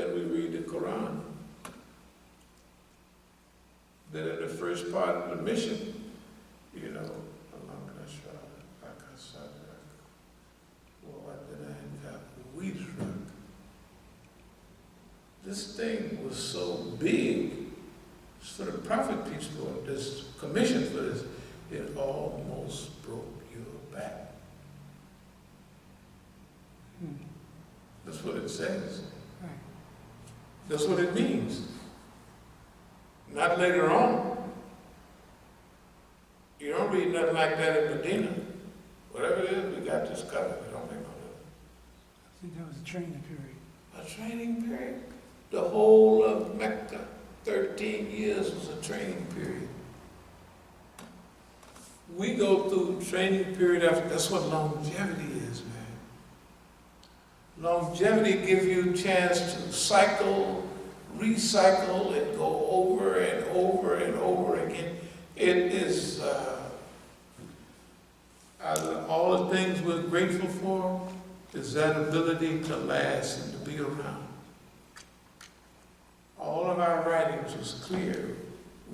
then we read the Quran. Then in the first part of the mission, you know, this thing was so big, for the Prophet, peace be upon him, this commission for this, it almost broke your back. That's what it says. That's what it means. Not later on. You don't read nothing like that in Medina. Whatever it is, we got this covered. We don't make no difference. I think that was a training period. A training period? The whole of Mecca, 13 years was a training period. We go through training period after, that's what longevity is, man. Longevity gives you a chance to cycle, recycle, and go over and over and over again. It is, out of all the things we're grateful for, is that ability to last and to be around. All of our writings was clear.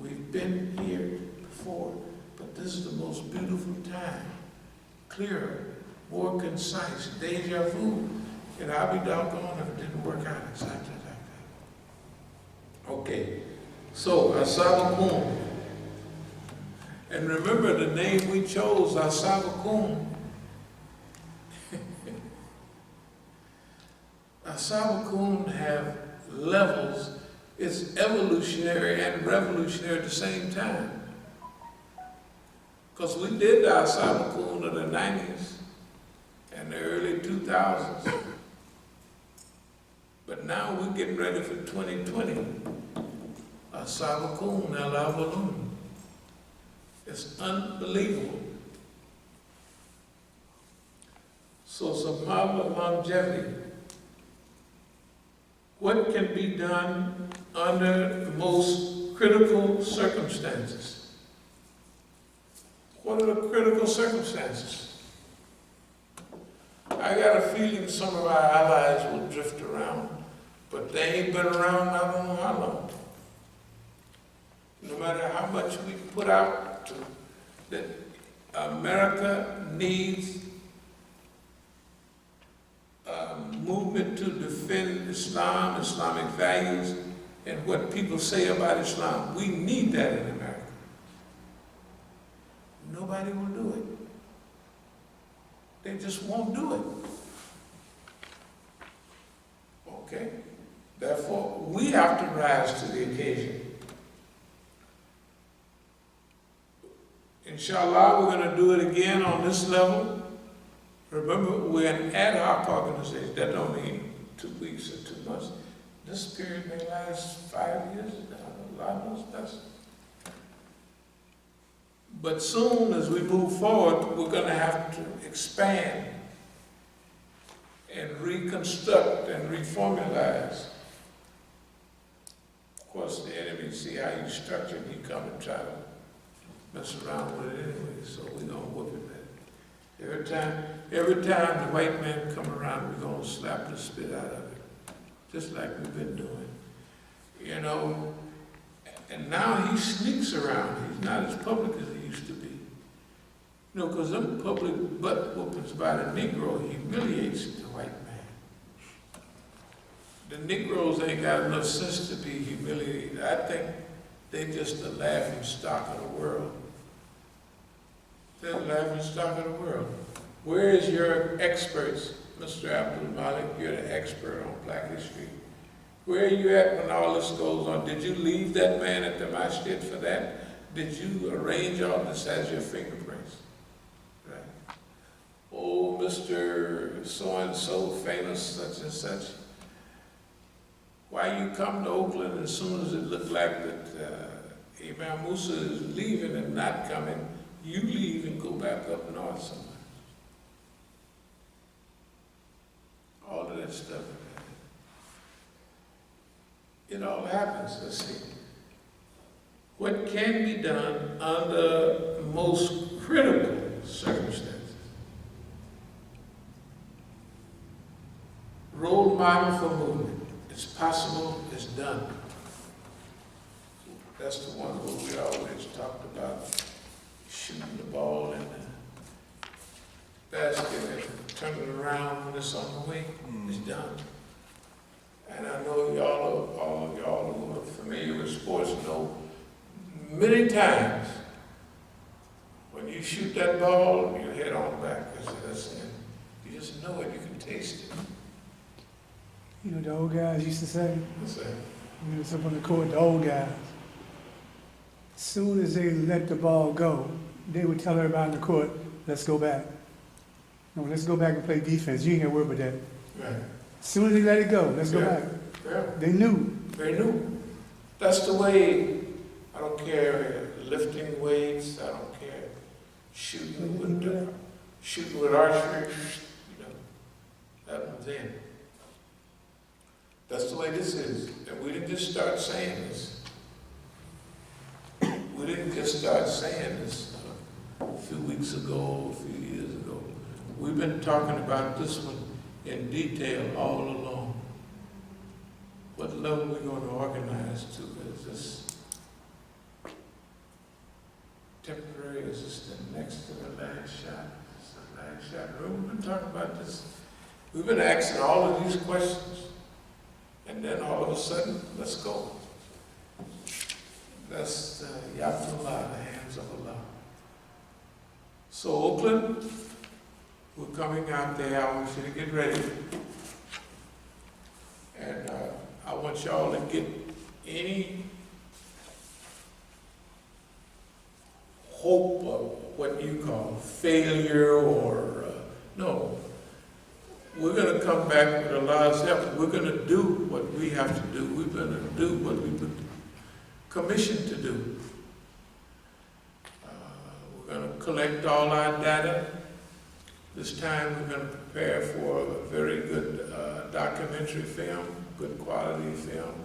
We've been here before, but this is the most beautiful time. Clearer, more concise, deja vu. And I'll be doggone if it didn't work out exactly like that. Okay, so As-Sabiqun. And remember the name we chose, As-Sabiqun. As-Sabiqun have levels. It's evolutionary and revolutionary at the same time. Because we did the As-Sabiqun in the 90s and the early 2000s. But now we're getting ready for 2020. As-Sabiqun al-Awwalun. It's unbelievable. So it's a model of longevity. What can be done under the most critical circumstances? What are the critical circumstances? I got a feeling some of our allies will drift around, but they ain't been around I don't know how long. No matter how much we put out, that America needs movement to defend Islam, Islamic values, and what people say about Islam. We need that in America. Nobody will do it. They just won't do it. Okay? Therefore, we have to rise to the occasion. Inshallah, we're going to do it again on this level. Remember, we're an ad hoc organization. That don't mean 2 weeks or 2 months. This period may last 5 years, a lot knows best. But soon as we move forward, we're going to have to expand and reconstruct and reformulate. Of course, the enemy see how you structure and he come and try to mess around with it anyway, so we're going to whoop him at it. Every time the white man come around, we're going to slap the spit out of it, just like we've been doing. You know, and now he sneaks around. He's not as public as he used to be. You know, because them public butt whoopings by the Negro humiliates the white man. The Negroes ain't got enough sense to be humiliated. I think they just the laughing stock of the world. They're the laughing stock of the world. Where is your experts, Mr. Abdul-Malik? You're the expert on Black history. Where are you at when all this goes on? Did you leave that man at the Masjid for that? Did you arrange all this as your fingerprints? Right? Oh, Mr. So-and-so, famous such and such. Why you come to Oakland as soon as it looked like that Imam Musa is leaving and not coming, you leave and go back up north somewhere. All of that stuff. It all happens. Let's see. What can be done under most critical circumstances? Role model for movement. it's possible, it's done. That's the one where we always talked about shooting the ball in the basket and turning around when it's on the way. It's done. And I know all of y'all who are familiar with sports know many times when you shoot that ball, you head on back. That's it. You just know it. You can taste it. You know, the old guys used to say, What's that? when it's up on the court, the old guys, as soon as they let the ball go, they would tell everybody on the court, let's go back. No, let's go back and play defense. You ain't got to worry about that. Right. As soon as they let it go, let's go back. Yeah. They knew. They knew. That's the way, I don't care lifting weights, I don't care shooting with archery, you know, that one's in. That's the way this is. And we didn't just start saying this. We didn't just start saying this a few weeks ago, a few years ago. We've been talking about this one in detail all along. What level we're going to organize to? Is this temporary? Is this the next to the last shot? Is this the last shot? We've been talking about this. We've been asking all of these questions. And then all of a sudden, let's go. That's the abdul-alim, the hands of Allah. So Oakland, we're coming out there. I want you to get ready. And I want y'all to get any hope of what you call failure or no. We're going to come back with Allah's help. We're going to do what we have to do. We're going to do what we've been commissioned to do. We're going to collect all our data. This time we're going to prepare for a very good documentary film, good quality film,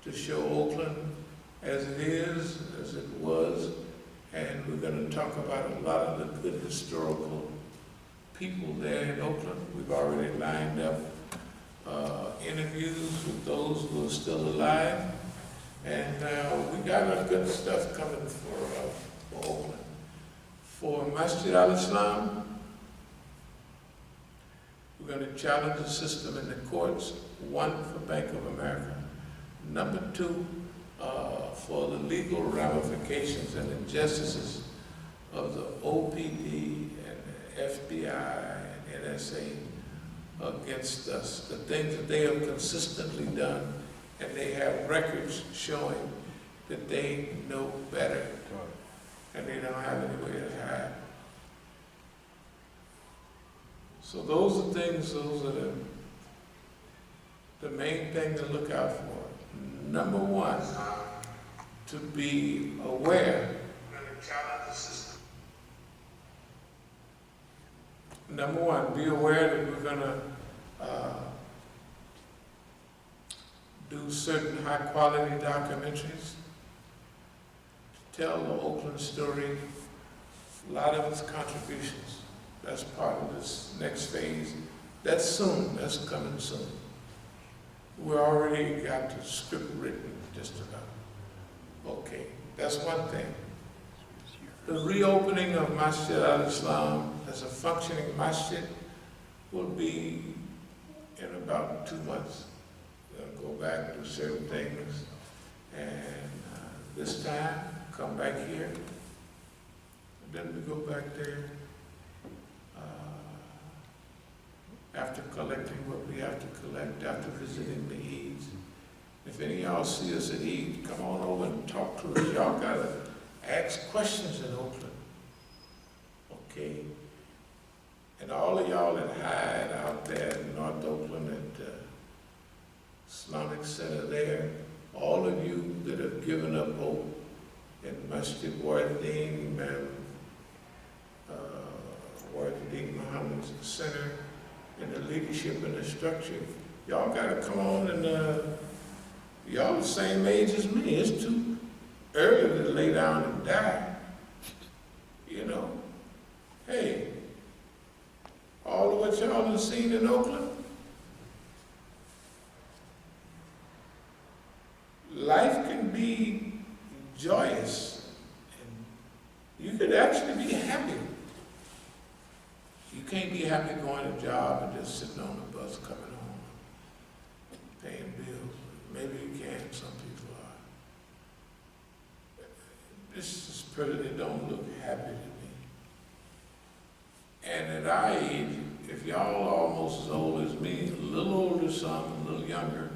to show Oakland as it is, as it was, and we're going to talk about a lot of the good historical people there in Oakland. We've already lined up interviews with those who are still alive, and we got a good stuff coming for Oakland. For Masjid al-Islam, we're going to challenge the system in the courts, one for Bank of America. Number two, for the legal ramifications and injustices of the OPD and the FBI and NSA against us, the things that they have consistently done, and they have records showing that they know better, and they don't have any way to hide. So those are things, those are the main thing to look out for. Number one, to be aware. We're going to challenge the system. Number one, be aware that we're going to do certain high quality documentaries to tell the Oakland story, a lot of its contributions. That's part of this next phase. That's soon, that's coming soon. We already got the script written, just about. Okay, that's one thing. The reopening of Masjid al-Islam as a functioning masjid will be in about 2 months. We'll go back and do certain things, and this time, come back here, and then we go back there after collecting what we have to collect, after visiting the Eids. If any of y'all see us at Eid, come on over and talk to us. Y'all gotta ask questions in Oakland, okay? And all of y'all that hide out there in North Oakland at the Islamic Center there, all of you that have given up hope in Masjid Waradeen, Imam, Waradeen Muhammad's Center, and the leadership and the structure, y'all gotta come on and y'all the same age as me. It's too early to lay down and die. You know? Hey, all of what y'all have seen in Oakland, happy going to job and just sitting on the bus coming home, paying bills. Maybe you can, some people are. This is pretty, they don't look happy to me. And at our age, if y'all are almost as old as me, a little older some, a little younger,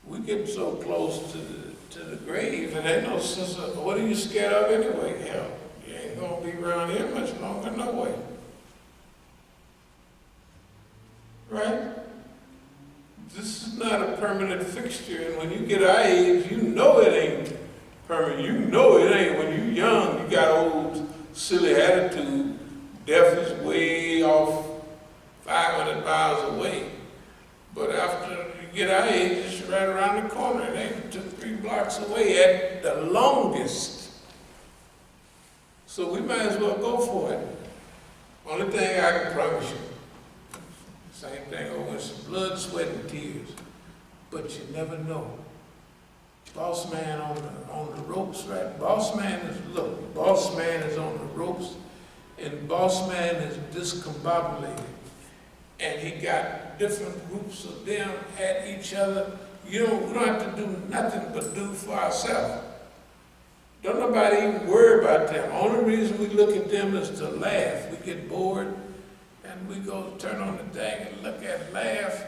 we get so close to the grave, and ain't no sense of, what are you scared of anyway? Hell, you ain't gonna be around here much longer, no way. Right? This is not a permanent fixture, and when you get our age, you know it ain't permanent. You know it ain't. When you're young, you got old, silly attitude. Death is way off 500 miles away. But after you get our age, it's right around the corner. It ain't 2-3 blocks away at the longest. So we might as well go for it. Only thing I can promise you, same thing over some blood, sweat, and tears. But you never know. Boss man on the ropes, right? Boss man is on the ropes, and boss man is discombobulated. And he got different groups of them at each other. We don't have to do nothing but do for ourselves. Don't nobody even worry about them. Only reason we look at them is to laugh. We get bored, and we go turn on the thing and look at laugh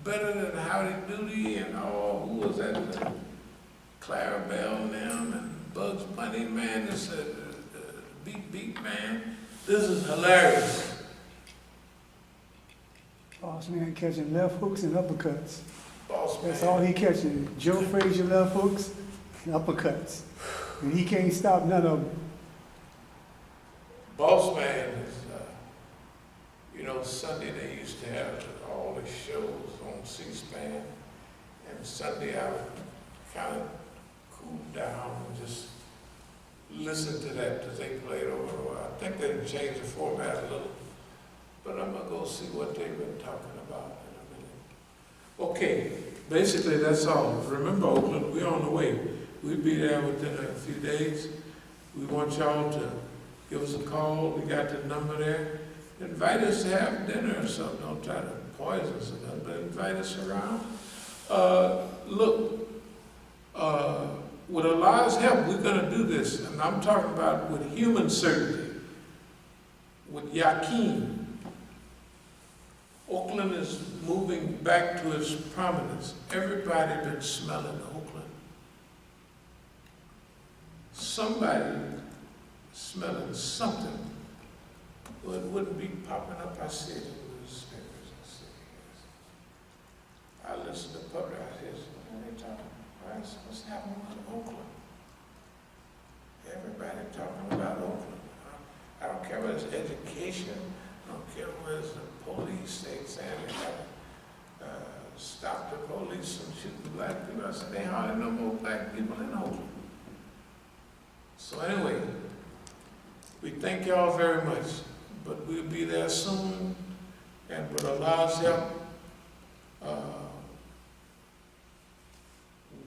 better than Howdy Doody and who was that? Clarabelle and them and Bugs Bunny, man. This beat man. This is hilarious. Boss man catching left hooks and uppercuts. Boss man. That's all he catching. Joe Frazier left hooks and uppercuts. And he can't stop none of them. Boss man is, Sunday they used to have all the shows on C-SPAN. And Sunday I would kind of cool down and just listen to that because they played over a while. I think they changed the format a little. But I'm going to go see what they've been talking about in a minute. Okay, basically that's all. Remember, Oakland, we're on the way. We'll be there within a few days. We want y'all to give us a call. We got the number there. Invite us to have dinner or something. Don't try to poison us or nothing, but invite us around. With Allah's help, we're going to do this. And I'm talking about with human certainty, with yaqeen. Oakland is moving back to its prominence. Everybody been smelling Oakland. Somebody smelling something. Well, it wouldn't be popping up. I see it in the newspapers. I listen to public. I hear, what are they talking about? What's happening with Oakland? Everybody talking about Oakland. I don't care whether it's education. I don't care whether it's the police. They saying they got to stop the police from shooting black people. I said, they hardly no more black people in Oakland. So anyway, we thank y'all very much. But we'll be there soon, and with Allah's help,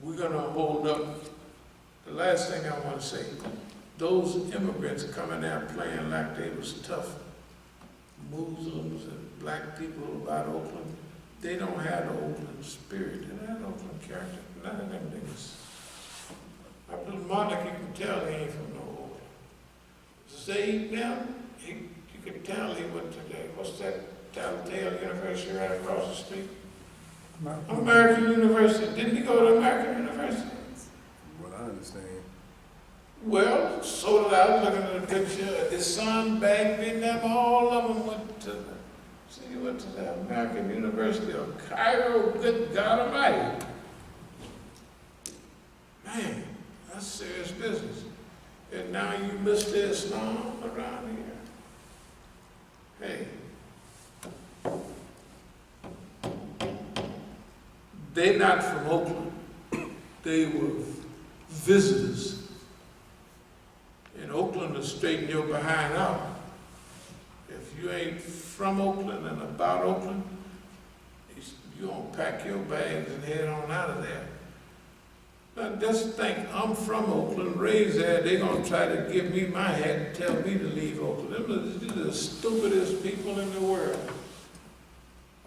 we're going to hold up. The last thing I want to say, those immigrants coming there playing like they was tough Muslims and black people about Oakland, they don't have the Oakland spirit. They don't have the Oakland character. None of them niggas. Abdul-Malik, you can tell he ain't from no Oakland. Zayd now, you can tell he went to what's that Telltale University right across the street? American University. Didn't he go to American University? From what I understand. Well, so did I. Looking at the picture. His son, Bagby, them, all of them went to the American University of Cairo. Good God Almighty. Man, that's serious business. And now you Mr. Islam around here. Hey, they're not from Oakland. They were visitors. In Oakland to straighten your behind out. If you ain't from Oakland and about Oakland, you gonna pack your bags and head on out of there. Now just think, I'm from Oakland, raised there, they gonna try to give me my hat and tell me to leave Oakland. Them are the stupidest people in the world.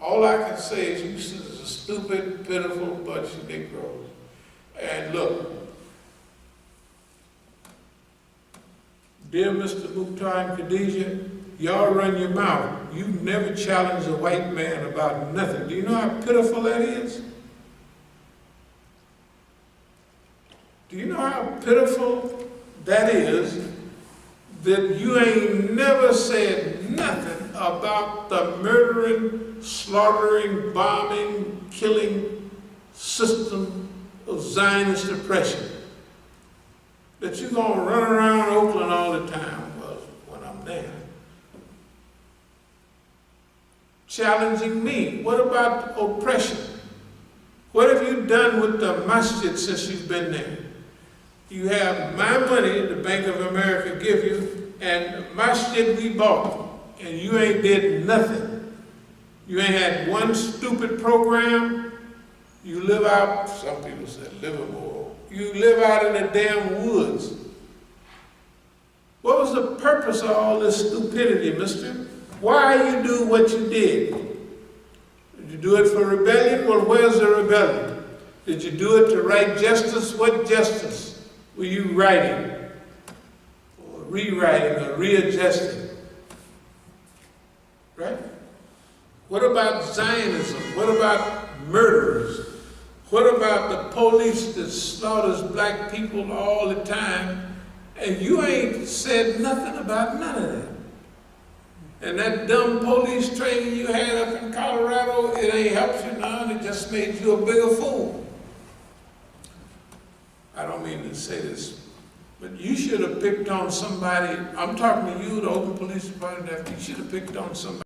All I can say is you is a stupid, pitiful bunch of Negroes. And look, dear Mr. Mukhtar and Khadijah, y'all run your mouth. You never challenge a white man about nothing. Do you know how pitiful that is? Do you know how pitiful that is that you ain't never said nothing about the murdering, slaughtering, bombing, killing system of Zionist oppression? That you're going to run around Oakland all the time, well, when I'm there. Challenging me. What about oppression? What have you done with the Masjid since you've been there? You have my money, the Bank of America give you, and Masjid we bought, and you ain't did nothing. You ain't had one stupid program. You live out, some people say Livermore, you live out in the damn woods. What was the purpose of all this stupidity, mister? Why you do what you did? Did you do it for rebellion? Well, where's the rebellion? Did you do it to write justice? What justice were you writing? Or rewriting or readjusting? Right? What about Zionism? What about murderers? What about the police that slaughters black people all the time? And you ain't said nothing about none of that. And that dumb police training you had up in Colorado, it ain't helped you none, it just made you a bigger fool. I don't mean to say this, but you should have picked on somebody. I'm talking to you, the Oakland Police Department, you should have picked on somebody